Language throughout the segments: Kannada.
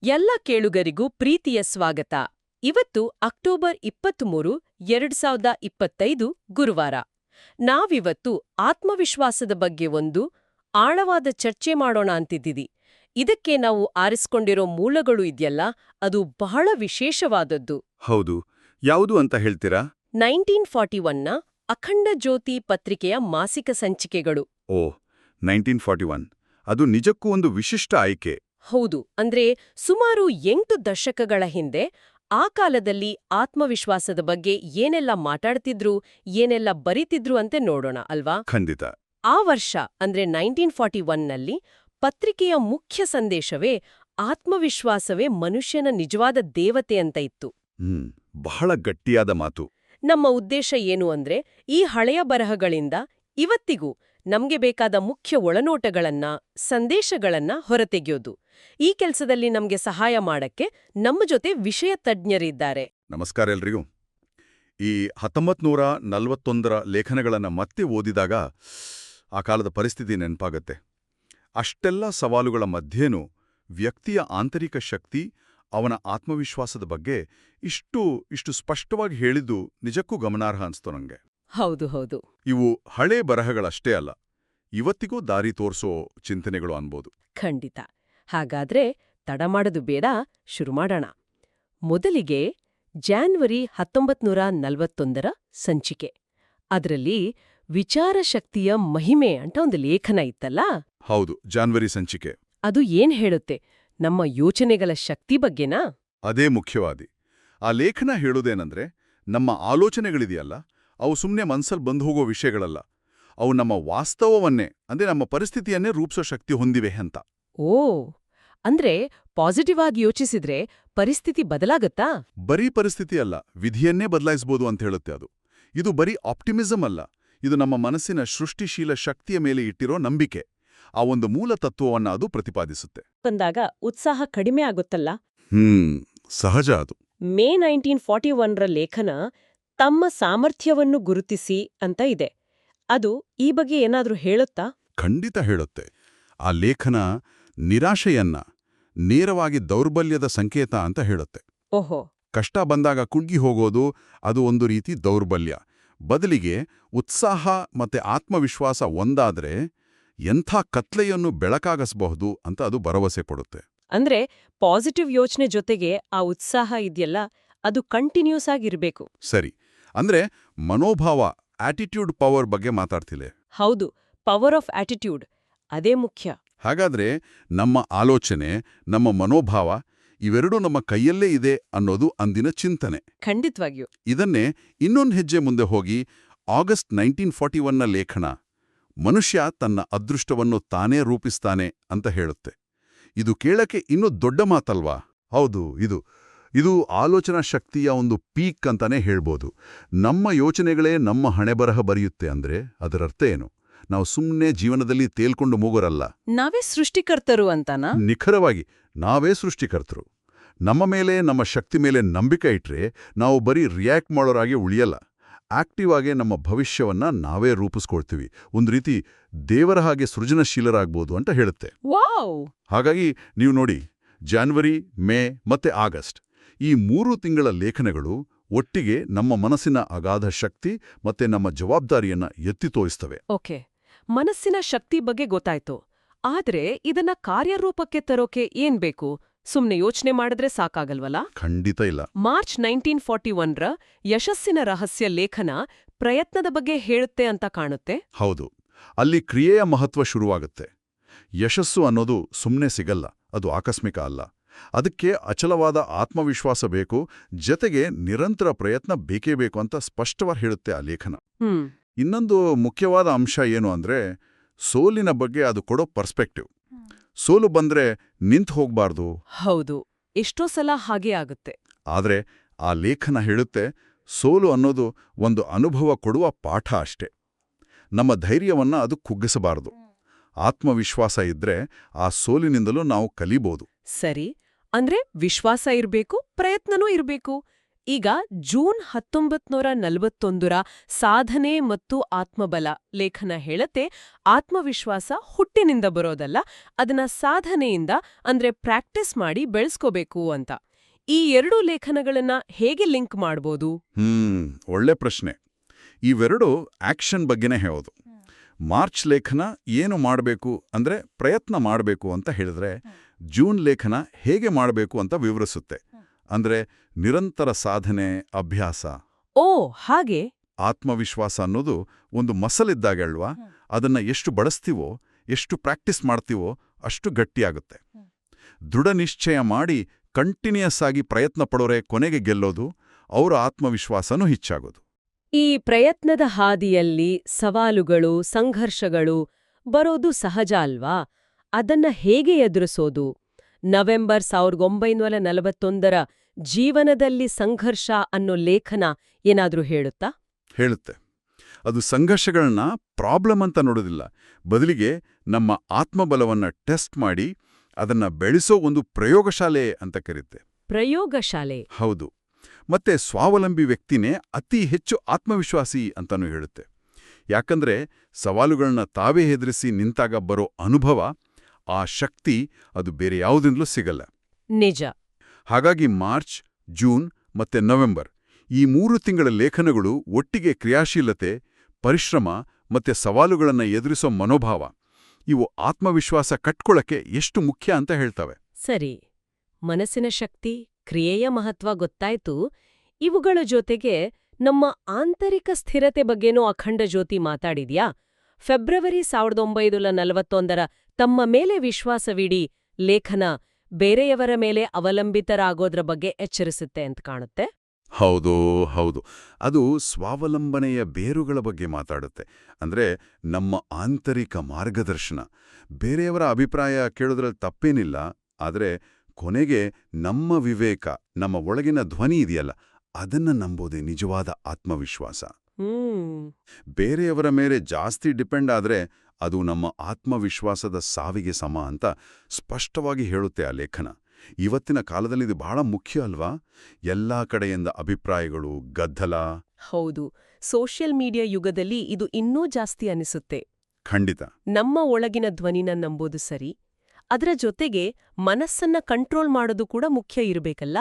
ಎಲ್ಲ ಕೇಳುಗರಿಗೂ ಪ್ರೀತಿಯ ಸ್ವಾಗತ. ಇವತ್ತು ಅಕ್ಟೋಬರ್ 23, 2025 ಗುರುವಾರ. ನಾವಿವತ್ತು ಆತ್ಮವಿಶ್ವಾಸದ ಬಗ್ಗೆ ಒಂದು ಆಳವಾದ ಚರ್ಚೆ ಮಾಡೋಣ ಅಂತಿದ್ದೀವಿ. ಇದಕ್ಕೆ ನಾವು ಆರಿಸ್ಕೊಂಡಿರೋ ಮೂಲಗಳು ಇದೆಯಲ್ಲ, ಅದು ಬಹಳ ವಿಶೇಷವಾದದ್ದು. ಹೌದು, ಯಾವುದು ಅಂತ ಹೇಳ್ತೀರಾ? 1941ನ ಅಖಂಡ ಜ್ಯೋತಿ ಪತ್ರಿಕೆಯ ಮಾಸಿಕ ಸಂಚಿಕೆಗಳು. ಓ, 1941 ಅದು ನಿಜಕ್ಕೂ ಒಂದು ವಿಶಿಷ್ಟ ಆಯ್ಕೆ. ಹೌದು, ಅಂದ್ರೆ ಸುಮಾರು 8 ದಶಕಗಳ ಹಿಂದೆ ಆ ಕಾಲದಲ್ಲಿ ಆತ್ಮವಿಶ್ವಾಸದ ಬಗ್ಗೆ ಏನೆಲ್ಲ ಮಾತಾಡ್ತಿದ್ರು, ಏನೆಲ್ಲ ಬರೀತಿದ್ರು ಅಂತೆ ನೋಡೋಣ ಅಲ್ವಾ? ಖಂಡಿತ. ಆ ವರ್ಷ ಅಂದ್ರೆ 1941ನಲ್ಲಿ ಪತ್ರಿಕೆಯ ಮುಖ್ಯ ಸಂದೇಶವೇ ಆತ್ಮವಿಶ್ವಾಸವೇ ಮನುಷ್ಯನ ನಿಜವಾದ ದೇವತೆ ಅಂತ ಇತ್ತು. ಬಹಳ ಗಟ್ಟಿಯಾದ ಮಾತು. ನಮ್ಮ ಉದ್ದೇಶ ಏನು ಅಂದ್ರೆ ಈ ಹಳೆಯ ಬರಹಗಳಿಂದ ಇವತ್ತಿಗೂ ನಮ್ಗೆ ಬೇಕಾದ ಮುಖ್ಯ ಒಳನೋಟಗಳನ್ನ, ಸಂದೇಶಗಳನ್ನ ಹೊರತೆಗೆಯೋದು. ಈ ಕೆಲಸದಲ್ಲಿ ನಮ್ಗೆ ಸಹಾಯ ಮಾಡಕ್ಕೆ ನಮ್ಮ ಜೊತೆ ವಿಷಯ ತಜ್ಞರಿದ್ದಾರೆ. ನಮಸ್ಕಾರ ಎಲ್ರಿಗೂ. ಈ 1941ರ ಲೇಖನಗಳನ್ನ ಮತ್ತೆ ಓದಿದಾಗ ಆ ಕಾಲದ ಪರಿಸ್ಥಿತಿ ನೆನಪಾಗತ್ತೆ. ಅಷ್ಟೆಲ್ಲ ಸವಾಲುಗಳ ಮಧ್ಯೇನೂ ವ್ಯಕ್ತಿಯ ಆಂತರಿಕ ಶಕ್ತಿ, ಅವನ ಆತ್ಮವಿಶ್ವಾಸದ ಬಗ್ಗೆ ಇಷ್ಟು ಸ್ಪಷ್ಟವಾಗಿ ಹೇಳಿದ್ದು ನಿಜಕ್ಕೂ ಗಮನಾರ್ಹ ಅನ್ಸ್ತು ನಂಗೆ. ಹೌದು ಹೌದು. ಇವು ಹಳೇ ಬರಹಗಳಷ್ಟೇ ಅಲ್ಲ, ಇವತ್ತಿಗೂ ದಾರಿ ತೋರ್ಸೋ ಚಿಂತನೆಗಳು ಅನ್ಬೋದು. ಖಂಡಿತ. ಹಾಗಾದ್ರೆ ತಡ ಮಾಡೋದು ಬೇಡ, ಶುರು ಮಾಡೋಣ. ಮೊದಲಿಗೆ ಜಾನ್ವರಿ 1941ರ ಸಂಚಿಕೆ. ಅದರಲ್ಲಿ ವಿಚಾರಶಕ್ತಿಯ ಮಹಿಮೆ ಅಂತ ಒಂದು ಲೇಖನ ಇತ್ತಲ್ಲ? ಹೌದು, ಜಾನ್ವರಿ ಸಂಚಿಕೆ. ಅದು ಏನ್ ಹೇಳುತ್ತೆ? ನಮ್ಮ ಯೋಚನೆಗಳ ಶಕ್ತಿ ಬಗ್ಗೆನಾ? ಅದೇ ಮುಖ್ಯವಾದಿ. ಆ ಲೇಖನ ಹೇಳೋದೇನಂದ್ರೆ, ನಮ್ಮ ಆಲೋಚನೆಗಳಿದೆಯಲ್ಲ, ಅವು ಸುಮ್ಮನೆ ಮನ್ಸಲ್ಲಿ ಬಂದು ಹೋಗೋ ವಿಷಯಗಳಲ್ಲ. ಅವು ನಮ್ಮ ವಾಸ್ತವವನ್ನೇ, ಅಂದ್ರೆ ನಮ್ಮ ಪರಿಸ್ಥಿತಿಯನ್ನೇ ರೂಪಿಸೋ ಶಕ್ತಿ ಹೊಂದಿವೆ ಅಂತ. ಓ, ಅಂದ್ರೆ ಪಾಸಿಟಿವ್ ಆಗಿ ಯೋಚಿಸಿದ್ರೆ ಪರಿಸ್ಥಿತಿ ಬದಲಾಗತ್ತಾ? ಬರೀ ಪರಿಸ್ಥಿತಿ ಅಲ್ಲ, ವಿಧಿಯನ್ನೇ ಬದಲಾಯಿಸ್ಬೋದು ಅಂತ ಹೇಳುತ್ತೆ ಅದು. ಇದು ಬರೀ ಆಪ್ಟಿಮಿಸಮ್ ಅಲ್ಲ, ಇದು ನಮ್ಮ ಮನಸ್ಸಿನ ಸೃಷ್ಟಿಶೀಲ ಶಕ್ತಿಯ ಮೇಲೆ ಇಟ್ಟಿರೋ ನಂಬಿಕೆ. ಆ ಒಂದು ಮೂಲ ತತ್ವವನ್ನ ಅದು ಪ್ರತಿಪಾದಿಸುತ್ತೆ. ಬಂದಾಗ ಉತ್ಸಾಹ ಕಡಿಮೆ ಆಗುತ್ತಲ್ಲ? ಸಹಜ ಅದು. ಮೇ 1941ರ ಲೇಖನ ತಮ್ಮ ಸಾಮರ್ಥ್ಯವನ್ನು ಗುರುತಿಸಿ ಅಂತ ಇದೆ. ಅದು ಈ ಬಗ್ಗೆ ಏನಾದ್ರೂ ಹೇಳುತ್ತಾ? ಖಂಡಿತ ಹೇಳುತ್ತೆ. ಆ ಲೇಖನ ನಿರಾಶೆಯನ್ನ ನೇರವಾಗಿ ದೌರ್ಬಲ್ಯದ ಸಂಕೇತ ಅಂತ ಹೇಳುತ್ತೆ. ಓಹೋ. ಕಷ್ಟ ಬಂದಾಗ ಕುಗ್ಗಿ ಹೋಗೋದು ಅದು ಒಂದು ರೀತಿ ದೌರ್ಬಲ್ಯ. ಬದಲಿಗೆ ಉತ್ಸಾಹ ಮತ್ತೆ ಆತ್ಮವಿಶ್ವಾಸ ಒಂದಾದ್ರೆ ಎಂಥ ಕತ್ಲೆಯನ್ನು ಬೆಳಕಾಗಿಸಬಹುದು ಅಂತ ಅದು ಭರವಸೆ ಕೊಡುತ್ತೆ. ಅಂದ್ರೆ ಪಾಸಿಟಿವ್ ಯೋಚನೆ ಜೊತೆಗೆ ಆ ಉತ್ಸಾಹ ಇದೆಯಲ್ಲ, ಅದು ಕಂಟಿನ್ಯೂಸ್ ಆಗಿರ್ಬೇಕು. ಸರಿ. ಅಂದ್ರೆ ಮನೋಭಾವ, ಆಟಿಟ್ಯೂಡ್ ಪವರ್ ಬಗ್ಗೆ ಮಾತಾಡ್ತಿಲೆ. ಹೌದು, ಪವರ್ ಆಫ್ ಆಟಿಟ್ಯೂಡ್ ಅದೇ ಮುಖ್ಯ. ಹಾಗಾದ್ರೆ ನಮ್ಮ ಆಲೋಚನೆ, ನಮ್ಮ ಮನೋಭಾವ ಇವೆರಡೂ ನಮ್ಮ ಕೈಯಲ್ಲೇ ಇದೆ ಅನ್ನೋದು ಅಂದಿನ ಚಿಂತನೆ. ಖಂಡಿತವಾಗಿಯೂ. ಇದನ್ನೇ ಇನ್ನೊಂದು ಹೆಜ್ಜೆ ಮುಂದೆ ಹೋಗಿ ಆಗಸ್ಟ್ 1941ನ ಲೇಖನ ಮನುಷ್ಯ ತನ್ನ ಅದೃಷ್ಟವನ್ನು ತಾನೇ ರೂಪಿಸ್ತಾನೆ ಅಂತ ಹೇಳುತ್ತೆ. ಇದು ಕೇಳಕ್ಕೆ ಇನ್ನೂ ದೊಡ್ಡ ಮಾತಲ್ವಾ? ಹೌದು, ಇದು ಆಲೋಚನಾ ಶಕ್ತಿಯ ಒಂದು ಪೀಕ್ ಅಂತಾನೆ ಹೇಳ್ಬೋದು. ನಮ್ಮ ಯೋಚನೆಗಳೇ ನಮ್ಮ ಹಣೆಬರಹ ಬರೆಯುತ್ತೆ ಅಂದ್ರೆ ಅದರರ್ಥ ಏನು? ನಾವು ಸುಮ್ಮನೆ ಜೀವನದಲ್ಲಿ ತೇಲ್ಕೊಂಡು ಮೂಗೋರಲ್ಲ. ನಾವೇ ಸೃಷ್ಟಿಕರ್ತರು ಅಂತಾನಾ? ನಿಖರವಾಗಿ, ನಾವೇ ಸೃಷ್ಟಿಕರ್ತರು. ನಮ್ಮ ಮೇಲೆ, ನಮ್ಮ ಶಕ್ತಿ ಮೇಲೆ ನಂಬಿಕೆ ಇಟ್ರೆ ನಾವು ಬರೀ ರಿಯಾಕ್ಟ್ ಮಾಡೋರಾಗಿ ಉಳಿಯಲ್ಲ. ಆಕ್ಟಿವ್ ಆಗಿ ನಮ್ಮ ಭವಿಷ್ಯವನ್ನ ನಾವೇ ರೂಪಿಸ್ಕೊಳ್ತೀವಿ. ಒಂದು ರೀತಿ ದೇವರ ಹಾಗೆ ಸೃಜನಶೀಲರಾಗ್ಬೋದು ಅಂತ ಹೇಳುತ್ತೆ. ವಾವ್! ಹಾಗಾಗಿ ನೀವು ನೋಡಿ, ಜಾನ್ವರಿ, ಮೇ ಮತ್ತೆ ಆಗಸ್ಟ್ ಈ 3 ತಿಂಗಳ ಲೇಖನಗಳು ಒಟ್ಟಿಗೆ ನಮ್ಮ ಮನಸ್ಸಿನ ಅಗಾಧ ಶಕ್ತಿ ಮತ್ತೆ ನಮ್ಮ ಜವಾಬ್ದಾರಿಯನ್ನ ಎತ್ತಿ ತೋರಿಸ್ತವೆ. ಓಕೆ, ಮನಸ್ಸಿನ ಶಕ್ತಿ ಬಗ್ಗೆ ಗೊತ್ತಾಯ್ತು. ಆದ್ರೆ ಇದನ್ನ ಕಾರ್ಯರೂಪಕ್ಕೆ ತರೋಕೆ ಏನ್ ಬೇಕು? ಸುಮ್ನೆ ಯೋಚನೆ ಮಾಡಿದ್ರೆ ಸಾಕಾಗಲ್ವಲ್ಲ? ಖಂಡಿತ ಇಲ್ಲ. ಮಾರ್ಚ್ 1941ರ ಯಶಸ್ಸಿನ ರಹಸ್ಯ ಲೇಖನ ಪ್ರಯತ್ನದ ಬಗ್ಗೆ ಹೇಳುತ್ತೆ ಅಂತ ಕಾಣುತ್ತೆ. ಹೌದು, ಅಲ್ಲಿ ಕ್ರಿಯೆಯ ಮಹತ್ವ ಶುರುವಾಗುತ್ತೆ. ಯಶಸ್ಸು ಅನ್ನೋದು ಸುಮ್ಮನೆ ಸಿಗಲ್ಲ, ಅದು ಆಕಸ್ಮಿಕ ಅಲ್ಲ. ಅದಕ್ಕೆ ಅಚಲವಾದ ಆತ್ಮವಿಶ್ವಾಸ ಬೇಕು, ಜತೆಗೆ ನಿರಂತರ ಪ್ರಯತ್ನ ಬೇಕೇ ಬೇಕು ಅಂತ ಸ್ಪಷ್ಟವಾಗಿ ಹೇಳುತ್ತೆ ಆ ಲೇಖನ. ಇನ್ನೊಂದು ಮುಖ್ಯವಾದ ಅಂಶ ಏನು ಅಂದ್ರೆ ಸೋಲಿನ ಬಗ್ಗೆ ಅದು ಕೊಡೋ ಪರ್ಸ್ಪೆಕ್ಟಿವ್. ಸೋಲು ಬಂದ್ರೆ ನಿಂತು ಹೋಗ್ಬಾರ್ದು. ಹೌದು, ಎಷ್ಟೋ ಸಲ ಹಾಗೆ ಆಗುತ್ತೆ. ಆದ್ರೆ ಆ ಲೇಖನ ಹೇಳುತ್ತೆ, ಸೋಲು ಅನ್ನೋದು ಒಂದು ಅನುಭವ ಕೊಡುವ ಪಾಠ ಅಷ್ಟೇ. ನಮ್ಮ ಧೈರ್ಯವನ್ನ ಅದು ಕುಗ್ಗಿಸಬಾರದು. ಆತ್ಮವಿಶ್ವಾಸ ಇದ್ರೆ ಆ ಸೋಲಿನಿಂದಲೂ ನಾವು ಕಲಿಬೋದು. ಸರಿ, ಅಂದ್ರೆ ವಿಶ್ವಾಸ ಇರ್ಬೇಕು, ಪ್ರಯತ್ನನೂ ಇರ್ಬೇಕು. ಈಗ ಜೂನ್ 1941ರ ಸಾಧನೆ ಮತ್ತು ಆತ್ಮಬಲ ಲೇಖನ ಹೇಳತ್ತೆ ಆತ್ಮವಿಶ್ವಾಸ ಹುಟ್ಟಿನಿಂದ ಬರೋದಲ್ಲ, ಅದನ್ನ ಸಾಧನೆಯಿಂದ ಅಂದ್ರೆ ಪ್ರಾಕ್ಟೀಸ್ ಮಾಡಿ ಬೆಳೆಸ್ಕೋಬೇಕು ಅಂತ. ಈ ಎರಡೂ ಲೇಖನಗಳನ್ನ ಹೇಗೆ ಲಿಂಕ್ ಮಾಡ್ಬೋದು? ಒಳ್ಳೆ ಪ್ರಶ್ನೆ. ಇವೆರಡು ಆಕ್ಷನ್ ಬಗ್ಗೆನೇ ಹೇಳೋದು. ಮಾರ್ಚ್ ಲೇಖನ ಏನು ಮಾಡಬೇಕು ಅಂದ್ರೆ ಪ್ರಯತ್ನ ಮಾಡಬೇಕು ಅಂತ ಹೇಳಿದ್ರೆ, ಜೂನ್ ಲೇಖನ ಹೇಗೆ ಮಾಡಬೇಕು ಅಂತ ವಿವರಿಸುತ್ತೆ. ಅಂದ್ರೆ ನಿರಂತರ ಸಾಧನೆ, ಅಭ್ಯಾಸ. ಓ ಹಾಗೆ. ಆತ್ಮವಿಶ್ವಾಸ ಅನ್ನೋದು ಒಂದು ಮಸಲ್ ಇದ್ದಾಗ ಅಲ್ವಾ, ಅದನ್ನ ಎಷ್ಟು ಬಳಸ್ತೀವೋ, ಎಷ್ಟು ಪ್ರಾಕ್ಟೀಸ್ ಮಾಡ್ತೀವೋ ಅಷ್ಟು ಗಟ್ಟಿಯಾಗುತ್ತೆ. ದೃಢ ನಿಶ್ಚಯ ಮಾಡಿ ಕಂಟಿನ್ಯೂಯಸ್ ಆಗಿ ಪ್ರಯತ್ನ ಪಡೋರೆ ಕೊನೆಗೆ ಗೆಲ್ಲೋದು, ಅವರ ಆತ್ಮವಿಶ್ವಾಸನೂ ಹೆಚ್ಚಾಗೋದು. ಈ ಪ್ರಯತ್ನದ ಹಾದಿಯಲ್ಲಿ ಸವಾಲುಗಳು, ಸಂಘರ್ಷಗಳು ಬರೋದು ಸಹಜ ಅಲ್ವಾ? ಅದನ್ನ ಹೇಗೆ ಎದುರಿಸೋದು? ನವೆಂಬರ್ 1941ರ ಜೀವನದಲ್ಲಿ ಸಂಘರ್ಷ ಅನ್ನೋ ಲೇಖನ ಏನಾದ್ರೂ ಹೇಳುತ್ತಾ? ಹೇಳುತ್ತೆ. ಅದು ಸಂಘರ್ಷಗಳನ್ನ ಪ್ರಾಬ್ಲಮ್ ಅಂತ ನೋಡೋದಿಲ್ಲ, ಬದಲಿಗೆ ನಮ್ಮ ಆತ್ಮಬಲವನ್ನ ಟೆಸ್ಟ್ ಮಾಡಿ ಅದನ್ನ ಬೆಳೆಸೋ ಒಂದು ಪ್ರಯೋಗಶಾಲೆ ಅಂತ ಕರೀತೆ. ಪ್ರಯೋಗಶಾಲೆ? ಹೌದು. ಮತ್ತೆ ಸ್ವಾವಲಂಬಿ ವ್ಯಕ್ತಿನೇ ಅತಿ ಹೆಚ್ಚು ಆತ್ಮವಿಶ್ವಾಸಿ ಅಂತಾನೂ ಹೇಳುತ್ತೆ. ಯಾಕಂದ್ರೆ ಸವಾಲುಗಳನ್ನ ತಾವೇ ಎದುರಿಸಿ ನಿಂತಾಗ ಬರೋ ಅನುಭವ, ಆ ಶಕ್ತಿ ಅದು ಬೇರೆ ಯಾವುದಿಂದಲೂ ಸಿಗಲ್ಲ. ನಿಜ. ಹಾಗಾಗಿ ಮಾರ್ಚ್, ಜೂನ್ ಮತ್ತೆ ನವೆಂಬರ್ ಈ 3 ತಿಂಗಳ ಲೇಖನಗಳು ಒಟ್ಟಿಗೆ ಕ್ರಿಯಾಶೀಲತೆ, ಪರಿಶ್ರಮ ಮತ್ತೆ ಸವಾಲುಗಳನ್ನ ಎದುರಿಸೋ ಮನೋಭಾವ, ಇವು ಆತ್ಮವಿಶ್ವಾಸ ಕಟ್ಕೊಳ್ಳಕ್ಕೆ ಎಷ್ಟು ಮುಖ್ಯ ಅಂತ ಹೇಳ್ತವೆ. ಸರಿ, ಮನಸ್ಸಿನ ಶಕ್ತಿ, ಕ್ರಿಯೆಯ ಮಹತ್ವ ಗೊತ್ತಾಯ್ತು. ಇವುಗಳ ಜೊತೆಗೆ ನಮ್ಮ ಆಂತರಿಕ ಸ್ಥಿರತೆ ಬಗ್ಗೆನೂ ಅಖಂಡ ಜ್ಯೋತಿ ಮಾತಾಡಿದ್ಯಾ? ಫೆಬ್ರವರಿ 1941ರ ತಮ್ಮ ಮೇಲೆ ವಿಶ್ವಾಸವಿಡಿ ಲೇಖನ ಬೇರೆಯವರ ಮೇಲೆ ಅವಲಂಬಿತರಾಗೋದ್ರ ಬಗ್ಗೆ ಎಚ್ಚರಿಸುತ್ತೆ ಅಂತ ಕಾಣುತ್ತೆ. ಹೌದು. ಅದು ಸ್ವಾವಲಂಬನೆಯ ಬೇರುಗಳ ಬಗ್ಗೆ ಮಾತಾಡುತ್ತೆ. ಅಂದ್ರೆ ನಮ್ಮ ಆಂತರಿಕ ಮಾರ್ಗದರ್ಶನ. ಬೇರೆಯವರ ಅಭಿಪ್ರಾಯ ಕೇಳೋದ್ರಲ್ಲಿ ತಪ್ಪೇನಿಲ್ಲ, ಆದರೆ ಕೊನೆಗೆ ನಮ್ಮ ವಿವೇಕ, ನಮ್ಮ ಒಳಗಿನ ಧ್ವನಿ ಇದೆಯಲ್ಲ, ಅದನ್ನ ನಂಬೋದೇ ನಿಜವಾದ ಆತ್ಮವಿಶ್ವಾಸ. ಬೇರೆಯವರ ಮೇಲೆ ಜಾಸ್ತಿ ಡಿಪೆಂಡ್ ಆದ್ರೆ ಅದು ನಮ್ಮ ಆತ್ಮವಿಶ್ವಾಸದ ಸಾವಿಗೆ ಸಮ ಅಂತ ಸ್ಪಷ್ಟವಾಗಿ ಹೇಳುತ್ತೆ ಆ ಲೇಖನ. ಇವತ್ತಿನ ಕಾಲದಲ್ಲಿ ಇದು ಬಹಳ ಮುಖ್ಯ ಅಲ್ವಾ? ಎಲ್ಲಾ ಕಡೆಯಿಂದ ಅಭಿಪ್ರಾಯಗಳು, ಗದ್ದಲ. ಹೌದು, ಸೋಷಿಯಲ್ ಮೀಡಿಯಾ ಯುಗದಲ್ಲಿ ಇದು ಇನ್ನೂ ಜಾಸ್ತಿ ಅನಿಸುತ್ತೆ. ಖಂಡಿತ. ನಮ್ಮ ಒಳಗಿನ ಧ್ವನಿನ ನಂಬೋದು ಸರಿ, ಅದರ ಜೊತೆಗೆ ಮನಸ್ಸನ್ನ ಕಂಟ್ರೋಲ್ ಮಾಡೋದು ಕೂಡ ಮುಖ್ಯ ಇರಬೇಕಲ್ಲ.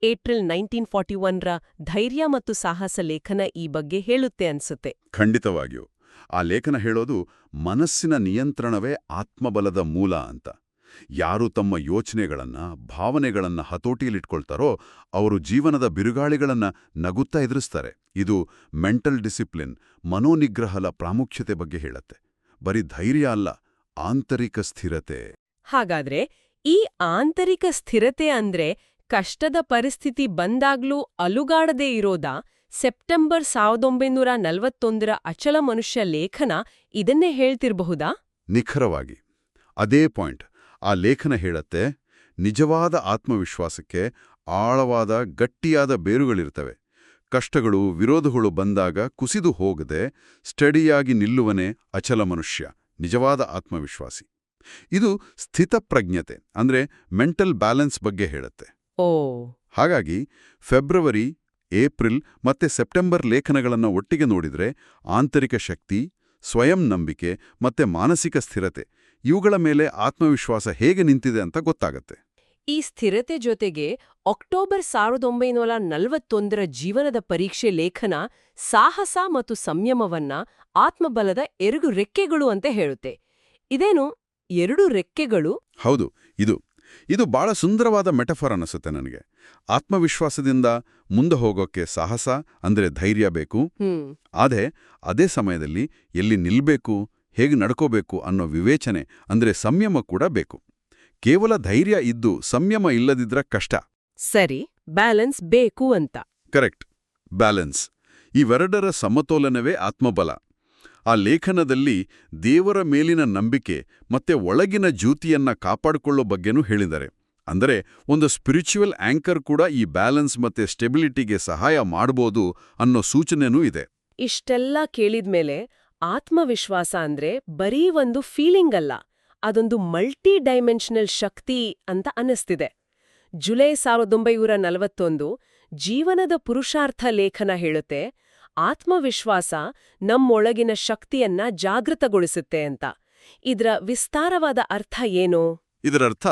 ಏಪ್ರಿಲ್ 1941ರ ಧೈರ್ಯ ಮತ್ತು ಸಾಹಸ ಲೇಖನ ಈ ಬಗ್ಗೆ ಹೇಳುತ್ತೆ ಅನ್ಸುತ್ತೆ. ಖಂಡಿತವಾಗಿಯೂ. ಆ ಲೇಖನ ಹೇಳೋದು ಮನಸ್ಸಿನ ನಿಯಂತ್ರಣವೇ ಆತ್ಮಬಲದ ಮೂಲ ಅಂತ. ಯಾರು ತಮ್ಮ ಯೋಚನೆಗಳನ್ನ, ಭಾವನೆಗಳನ್ನ ಹತೋಟಿಯಲ್ಲಿಟ್ಕೊಳ್ತಾರೋ ಅವರು ಜೀವನದ ಬಿರುಗಾಳಿಗಳನ್ನ ನಗುತ್ತಾ ಎದುರಿಸ್ತಾರೆ. ಇದು ಮೆಂಟಲ್ ಡಿಸಿಪ್ಲಿನ್, ಮನೋನಿಗ್ರಹದ ಪ್ರಾಮುಖ್ಯತೆ ಬಗ್ಗೆ ಹೇಳತ್ತೆ. ಬರೀ ಧೈರ್ಯ ಅಲ್ಲ, ಆಂತರಿಕ ಸ್ಥಿರತೆ. ಹಾಗಾದ್ರೆ ಈ ಆಂತರಿಕ ಸ್ಥಿರತೆ ಅಂದ್ರೆ ಕಷ್ಟದ ಪರಿಸ್ಥಿತಿ ಬಂದಾಗ್ಲೂ ಅಲುಗಾಡದೇ ಇರೋದಾ? ಸೆಪ್ಟೆಂಬರ್ 1941ರ ಅಚಲ ಮನುಷ್ಯ ಲೇಖನ ಇದನ್ನೇ ಹೇಳ್ತಿರಬಹುದಾ? ನಿಖರವಾಗಿ ಅದೇ ಪಾಯಿಂಟ್. ಆ ಲೇಖನ ಹೇಳತ್ತೆ, ನಿಜವಾದ ಆತ್ಮವಿಶ್ವಾಸಕ್ಕೆ ಆಳವಾದ ಗಟ್ಟಿಯಾದ ಬೇರುಗಳಿರ್ತವೆ. ಕಷ್ಟಗಳು, ವಿರೋಧಗಳು ಬಂದಾಗ ಕುಸಿದು ಹೋಗದೆ ಸ್ಟಡಿಯಾಗಿ ನಿಲ್ಲುವನೇ ಅಚಲ ಮನುಷ್ಯ, ನಿಜವಾದ ಆತ್ಮವಿಶ್ವಾಸಿ. ಇದು ಸ್ಥಿತಪ್ರಜ್ಞತೆ ಅಂದ್ರೆ ಮೆಂಟಲ್ ಬ್ಯಾಲೆನ್ಸ್ ಬಗ್ಗೆ ಹೇಳುತ್ತೆ. ಹಾಗಾಗಿ ಫೆಬ್ರವರಿ, ಏಪ್ರಿಲ್ ಮತ್ತೆ ಸೆಪ್ಟೆಂಬರ್ ಲೇಖನಗಳನ್ನು ಒಟ್ಟಿಗೆ ನೋಡಿದ್ರೆ ಆಂತರಿಕ ಶಕ್ತಿ, ಸ್ವಯಂ ನಂಬಿಕೆ ಮತ್ತೆ ಮಾನಸಿಕ ಸ್ಥಿರತೆ ಇವುಗಳ ಮೇಲೆ ಆತ್ಮವಿಶ್ವಾಸ ಹೇಗೆ ನಿಂತಿದೆ ಅಂತ ಗೊತ್ತಾಗತ್ತೆ. ಈ ಸ್ಥಿರತೆ ಜೊತೆಗೆ ಅಕ್ಟೋಬರ್ 1941ರ ಜೀವನದ ಪರೀಕ್ಷೆ ಲೇಖನ ಸಾಹಸ ಮತ್ತು ಸಂಯಮವನ್ನ ಆತ್ಮಬಲದ 2 ರೆಕ್ಕೆಗಳು ಅಂತ ಹೇಳುತ್ತೆ. ಇದೇನು 2 ರೆಕ್ಕೆಗಳು? ಹೌದು, ಇದು ಬಹಳ ಸುಂದರವಾದ ಮೆಟಫರ್ ಅನಿಸುತ್ತೆ ನನಗೆ. ಆತ್ಮವಿಶ್ವಾಸದಿಂದ ಮುಂದೆ ಹೋಗೋಕೆ ಸಾಹಸ ಅಂದ್ರೆ ಧೈರ್ಯ ಬೇಕು, ಅದೇ ಸಮಯದಲ್ಲಿ ಎಲ್ಲಿ ನಿಲ್ಬೇಕು, ಹೇಗೆ ನಡ್ಕೋಬೇಕು ಅನ್ನೋ ವಿವೇಚನೆ ಅಂದ್ರೆ ಸಂಯಮ ಕೂಡ ಬೇಕು. ಕೇವಲ ಧೈರ್ಯ ಇದ್ದು ಸಂಯಮ ಇಲ್ಲದಿದ್ರ ಕಷ್ಟ. ಸರಿ, ಬ್ಯಾಲೆನ್ಸ್ ಬೇಕು ಅಂತ. Correct, balance. ಇವೆರಡರ ಸಮತೋಲನವೇ ಆತ್ಮಬಲ. ಆ ಲೇಖನದಲ್ಲಿ ದೇವರ ಮೇಲಿನ ನಂಬಿಕೆ ಮತ್ತೆ ಒಳಗಿನ ಜ್ಯೋತಿಯನ್ನ ಕಾಪಾಡಿಕೊಳ್ಳೋ ಬಗ್ಗೆನೂ ಹೇಳಿದ್ದಾರೆ. ಅಂದರೆ ಒಂದು ಸ್ಪಿರಿಚುವಲ್ ಆಂಕರ್ ಕೂಡ ಈ ಬ್ಯಾಲೆನ್ಸ್ ಮತ್ತೆ ಸ್ಟೆಬಿಲಿಟಿಗೆ ಸಹಾಯ ಮಾಡ್ಬೋದು ಅನ್ನೋ ಸೂಚನೆನೂ ಇದೆ. ಇಷ್ಟೆಲ್ಲ ಕೇಳಿದ್ಮೇಲೆ ಆತ್ಮವಿಶ್ವಾಸ ಅಂದ್ರೆ ಬರೀ ಒಂದು ಫೀಲಿಂಗ್ ಅಲ್ಲ, ಅದೊಂದು ಮಲ್ಟಿ ಡೈಮೆನ್ಷನಲ್ ಶಕ್ತಿ ಅಂತ ಅನ್ನಿಸ್ತಿದೆ. ಜುಲೈ 1941 ಜೀವನದ ಪುರುಷಾರ್ಥ ಲೇಖನ ಹೇಳುತ್ತೆ ಆತ್ಮವಿಶ್ವಾಸ ನಮ್ಮೊಳಗಿನ ಶಕ್ತಿಯನ್ನ ಜಾಗೃತಗೊಳಿಸುತ್ತೆ ಅಂತ. ಇದ್ರ ವಿಸ್ತಾರವಾದ ಅರ್ಥ ಏನು? ಇದರರ್ಥ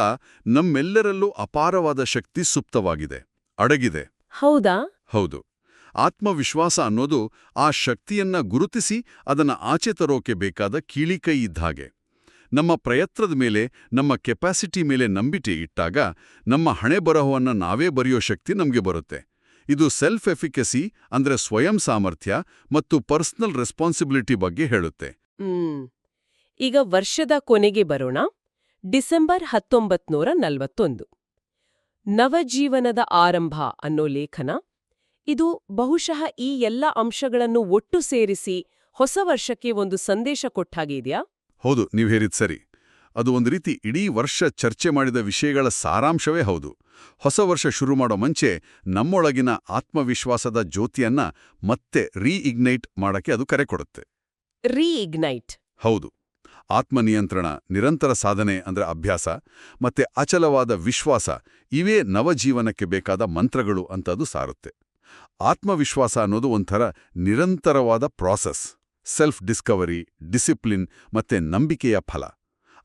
ನಮ್ಮೆಲ್ಲರಲ್ಲೂ ಅಪಾರವಾದ ಶಕ್ತಿ ಸುಪ್ತವಾಗಿದೆ, ಅಡಗಿದೆ. ಹೌದಾ? ಹೌದು. ಆತ್ಮವಿಶ್ವಾಸ ಅನ್ನೋದು ಆ ಶಕ್ತಿಯನ್ನ ಗುರುತಿಸಿ ಅದನ್ನ ಆಚೆ ತರೋಕೆ ಬೇಕಾದ ಕೀಳಿಕೈ ಇದ್ಹಾಗೆ. ನಮ್ಮ ಪ್ರಯತ್ನದ ಮೇಲೆ, ನಮ್ಮ ಕೆಪಾಸಿಟಿ ಮೇಲೆ ನಂಬಿಕೆ ಇಟ್ಟಾಗ ನಮ್ಮ ಹಣೆಬರಹವನ್ನ ನಾವೇ ಬರೆಯೋ ಶಕ್ತಿ ನಮಗೆ ಬರುತ್ತೆ. ಇದು ಸೆಲ್ಫ್ ಎಫಿಕಸಿ ಅಂದ್ರೆ ಸ್ವಯಂ ಸಾಮರ್ಥ್ಯ ಮತ್ತು ಪರ್ಸನಲ್ ರೆಸ್ಪಾನ್ಸಿಬಿಲಿಟಿ ಬಗ್ಗೆ ಹೇಳುತ್ತೆ. ಈಗ ವರ್ಷದ ಕೊನೆಗೆ ಬರೋಣ. ಡಿಸೆಂಬರ್ 1941 ನವಜೀವನದ ಆರಂಭ ಅನ್ನೋ ಲೇಖನ. ಇದು ಬಹುಶಃ ಈ ಎಲ್ಲ ಅಂಶಗಳನ್ನು ಒಟ್ಟು ಸೇರಿಸಿ ಹೊಸ ವರ್ಷಕ್ಕೆ ಒಂದು ಸಂದೇಶ ಕೊಟ್ಟಾಗೆ ಇದೆಯಾ? ಹೌದು, ನೀವು ಹೇಳಿದ್ ಸರಿ. ಅದು ಒಂದು ರೀತಿ ಇಡೀ ವರ್ಷ ಚರ್ಚೆ ಮಾಡಿದ ವಿಷಯಗಳ ಸಾರಾಂಶವೇ ಹೌದು. ಹೊಸ ವರ್ಷ ಶುರು ಮಾಡೋ ಮುಂಚೆ ನಮ್ಮೊಳಗಿನ ಆತ್ಮವಿಶ್ವಾಸದ ಜ್ಯೋತಿಯನ್ನ ಮತ್ತೆ ರೀಇಗ್ನೈಟ್ ಮಾಡಕ್ಕೆ ಅದು ಕರೆ ಕೊಡುತ್ತೆ. ರೀಇಗ್ನೈಟ್? ಹೌದು. ಆತ್ಮನಿಯಂತ್ರಣ, ನಿರಂತರ ಸಾಧನೆ ಅಂದ್ರೆ ಅಭ್ಯಾಸ, ಮತ್ತೆ ಅಚಲವಾದ ವಿಶ್ವಾಸ ಇವೇ ನವಜೀವನಕ್ಕೆ ಬೇಕಾದ ಮಂತ್ರಗಳು ಅಂತ ಅದು ಸಾರುತ್ತೆ. ಆತ್ಮವಿಶ್ವಾಸ ಅನ್ನೋದು ಒಂಥರ ನಿರಂತರವಾದ ಪ್ರಾಸೆಸ್. ಸೆಲ್ಫ್ ಡಿಸ್ಕವರಿ, ಡಿಸಿಪ್ಲಿನ್ ಮತ್ತೆ ನಂಬಿಕೆಯ ಫಲ.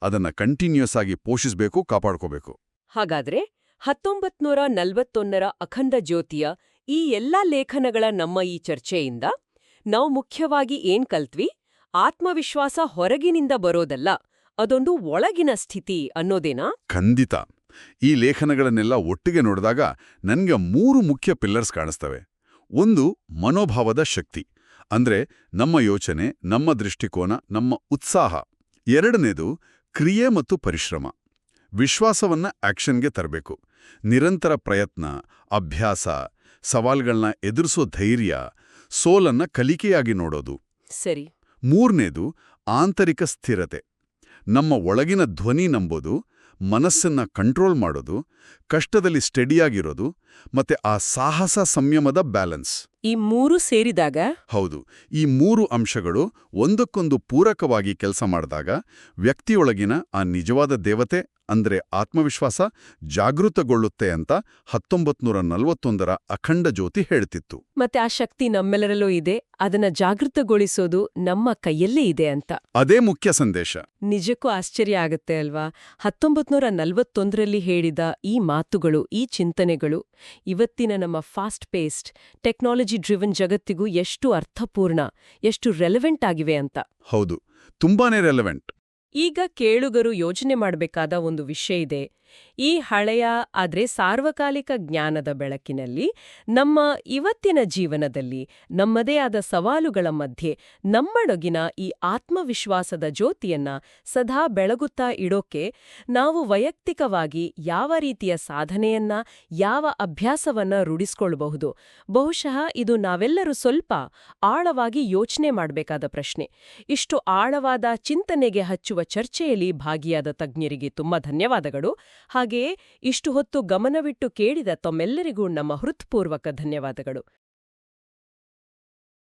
ಅದನ್ನ ಕಂಟಿನ್ಯೂಸ್ ಆಗಿ ಪೋಷಿಸಬೇಕು, ಕಾಪಾಡ್ಕೋಬೇಕು. ಹಾಗಾದ್ರೆ 1941ರ ಅಖಂಡ ಜ್ಯೋತಿಯ ಈ ಎಲ್ಲಾ ಲೇಖನಗಳ ನಮ್ಮ ಈ ಚರ್ಚೆಯಿಂದ ನಾವು ಮುಖ್ಯವಾಗಿ ಏನ್ ಕಲ್ತ್ವಿ? ಆತ್ಮವಿಶ್ವಾಸ ಹೊರಗಿನಿಂದ ಬರೋದಲ್ಲ, ಅದೊಂದು ಒಳಗಿನ ಸ್ಥಿತಿ ಅನ್ನೋದೇನಾ? ಖಂಡಿತ. ಈ ಲೇಖನಗಳನ್ನೆಲ್ಲ ಒಟ್ಟಿಗೆ ನೋಡಿದಾಗ ನನ್ಗೆ 3 ಮುಖ್ಯ ಪಿಲ್ಲರ್ಸ್ ಕಾಣಿಸ್ತವೆ. ಒಂದು, ಮನೋಭಾವದ ಶಕ್ತಿ. ಅಂದ್ರೆ ನಮ್ಮ ಯೋಚನೆ, ನಮ್ಮ ದೃಷ್ಟಿಕೋನ, ನಮ್ಮ ಉತ್ಸಾಹ. ಎರಡನೇದು, ಕ್ರಿಯೆ ಮತ್ತು ಪರಿಶ್ರಮ. ವಿಶ್ವಾಸವನ್ನ ಆಕ್ಷನ್ಗೆ ತರಬೇಕು. ನಿರಂತರ ಪ್ರಯತ್ನ, ಅಭ್ಯಾಸ, ಸವಾಲ್ಗಳನ್ನ ಎದುರಿಸೋ ಧೈರ್ಯ, ಸೋಲನ್ನ ಕಲಿಕೆಯಾಗಿ ನೋಡೋದು. ಸರಿ. ಮೂರನೇದು, ಆಂತರಿಕ ಸ್ಥಿರತೆ. ನಮ್ಮ ಒಳಗಿನ ಧ್ವನಿ ನಂಬೋದು, ಮನಸ್ಸನ್ನ ಕಂಟ್ರೋಲ್ ಮಾಡೋದು, ಕಷ್ಟದಲ್ಲಿ ಸ್ಟೆಡಿಯಾಗಿರೋದು, ಮತ್ತೆ ಆ ಸಾಹಸ ಸಂಯಮದ ಬ್ಯಾಲೆನ್ಸ್. ಈ 3 ಸೇರಿದಾಗ? ಹೌದು. ಈ 3 ಅಂಶಗಳು ಒಂದಕ್ಕೊಂದು ಪೂರಕವಾಗಿ ಕೆಲಸ ಮಾಡಿದಾಗ ವ್ಯಕ್ತಿಯೊಳಗಿನ ಆ ನಿಜವಾದ ದೇವತೆ ಅಂದ್ರೆ ಆತ್ಮವಿಶ್ವಾಸ ಜಾಗೃತಗೊಳ್ಳುತ್ತೆ ಅಂತ 1941ರ ಅಖಂಡ ಜ್ಯೋತಿ ಹೇಳ್ತಿತ್ತು. ಮತ್ತೆ ಆ ಶಕ್ತಿ ನಮ್ಮೆಲ್ಲರಲ್ಲೂ ಇದೆ, ಅದನ್ನ ಜಾಗೃತಗೊಳಿಸೋದು ನಮ್ಮ ಕೈಯಲ್ಲೇ ಇದೆ ಅಂತ. ಅದೇ ಮುಖ್ಯ ಸಂದೇಶ. ನಿಜಕ್ಕೂ ಆಶ್ಚರ್ಯ ಆಗತ್ತೆ ಅಲ್ವಾ? 1941ರಲ್ಲಿ ಹೇಳಿದ ಈ ಮಾತುಗಳು, ಈ ಚಿಂತನೆಗಳು ಇವತ್ತಿನ ನಮ್ಮ ಫಾಸ್ಟ್ ಪೇಸ್ಡ್, ಟೆಕ್ನಾಲಜಿ ಡ್ರಿವನ್ ಜಗತ್ತಿಗೂ ಎಷ್ಟು ಅರ್ಥಪೂರ್ಣ, ಎಷ್ಟು ರೆಲೆವೆಂಟ್ ಆಗಿವೆ ಅಂತ. ಹೌದು, ತುಂಬಾನೇ ರೆಲೆವೆಂಟ್. ಈಗ ಕೇಳುಗರು ಯೋಚನೆ ಮಾಡಬೇಕಾದ ಒಂದು ವಿಷಯ ಇದೆ. ಈ ಹಳೆಯ ಆದ್ರೆ ಸಾರ್ವಕಾಲಿಕ ಜ್ಞಾನದ ಬೆಳಕಿನಲ್ಲಿ ನಮ್ಮ ಇವತ್ತಿನ ಜೀವನದಲ್ಲಿ ನಮ್ಮದೇ ಆದ ಸವಾಲುಗಳ ಮಧ್ಯೆ ನಮ್ಮೊಳಗಿನ ಈ ಆತ್ಮವಿಶ್ವಾಸದ ಜ್ಯೋತಿಯನ್ನ ಸದಾ ಬೆಳಗುತ್ತಾ ಇಡೋಕೆ ನಾವು ವೈಯಕ್ತಿಕವಾಗಿ ಯಾವ ರೀತಿಯ ಸಾಧನೆಯನ್ನ, ಯಾವ ಅಭ್ಯಾಸವನ್ನ ರೂಢಿಸ್ಕೊಳ್ಬಹುದು? ಬಹುಶಃ ಇದು ನಾವೆಲ್ಲರೂ ಸ್ವಲ್ಪ ಆಳವಾಗಿ ಯೋಚನೆ ಮಾಡಬೇಕಾದ ಪ್ರಶ್ನೆ. ಇಷ್ಟು ಆಳವಾದ ಚಿಂತನೆಗೆ ಹಚ್ಚುವ ಚರ್ಚೆಯಲ್ಲಿ ಭಾಗಿಯಾದ ತಜ್ಞರಿಗೆ ತುಂಬಾ ಧನ್ಯವಾದಗಳು. ಹಾಗೆಯೇ ಇಷ್ಟು ಹೊತ್ತು ಗಮನವಿಟ್ಟು ಕೇಳಿದ ತಮ್ಮೆಲ್ಲರಿಗೂ ನಮ್ಮ ಹೃತ್ಪೂರ್ವಕ ಧನ್ಯವಾದಗಳು.